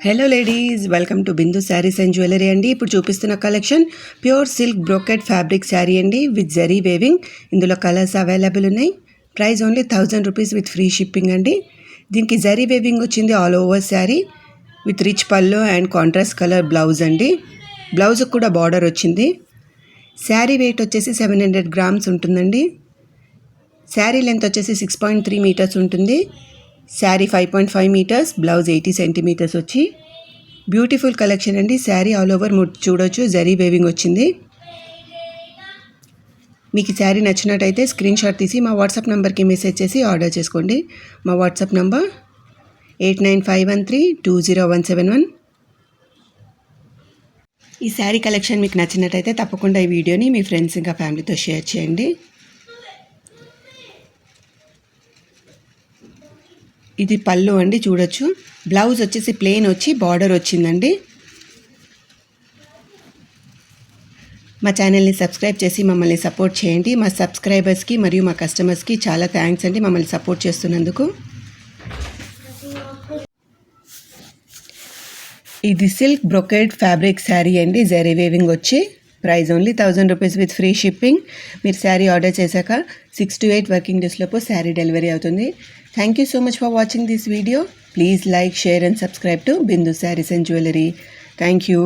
Hello ladies, welcome to Bindu saris and jewellery అండి. ఇప్పుడు చూపిస్తున్న collection pure silk brocade fabric sari అండి విత్ జరీ వేవింగ్. ఇందులో కలర్స్ అవైలబుల్ ఉన్నాయి. Price only 1000 rupees with free shipping అండి. దీనికి జరీ వేవింగ్ వచ్చింది all over sari with rich pallu and contrast colour blouse అండి. బ్లౌజ్కి కూడా బార్డర్ వచ్చింది. శారీ వెయిట్ వచ్చేసి 700 గ్రామ్స్ ఉంటుందండి. శారీ లెంత్ వచ్చేసి 6.3 మీటర్స్ ఉంటుంది. శారీ 5.5 మీటర్స్, బ్లౌజ్ 80 సెంటీమీటర్స్ వచ్చి బ్యూటిఫుల్ కలెక్షన్ అండి. శారీ ఆల్ ఓవర్ చూడొచ్చు, జరీ వేవింగ్ వచ్చింది. మీకు శారీ నచ్చినట్టయితే స్క్రీన్ షాట్ తీసి మా వాట్సాప్ నెంబర్కి మెసేజ్ చేసి ఆర్డర్ చేసుకోండి. మా వాట్సాప్ నెంబర్ 8951320171. ఈ శారీ కలెక్షన్ మీకు నచ్చినట్టయితే తప్పకుండా ఈ వీడియోని మీ ఫ్రెండ్స్ ఇంకా ఫ్యామిలీతో షేర్ చేయండి. ఇది పళ్ళు అండి, చూడొచ్చు. బ్లౌజ్ వచ్చేసి ప్లెయిన్ వచ్చి బార్డర్ వచ్చిందండి. మా ఛానల్ని సబ్స్క్రైబ్ చేసి మమ్మల్ని సపోర్ట్ చేయండి. మా సబ్స్క్రైబర్స్కి మరియు మా కస్టమర్స్కి చాలా థ్యాంక్స్ అండి మమ్మల్ని సపోర్ట్ చేస్తున్నందుకు. ఇది సిల్క్ బ్రొకెట్ ఫ్యాబ్రిక్ శారీ అండి, జరీ వేవింగ్ వచ్చి price only 1000 rupees with free shipping. మీరు శారీ ఆర్డర్ చేశాక 6 to 8 వర్కింగ్ డేస్లోపు శారీ డెలివరీ అవుతుంది. Thank you so much for watching this video. Please like, share and subscribe to Bindu Sarees and Jewellery. Thank you.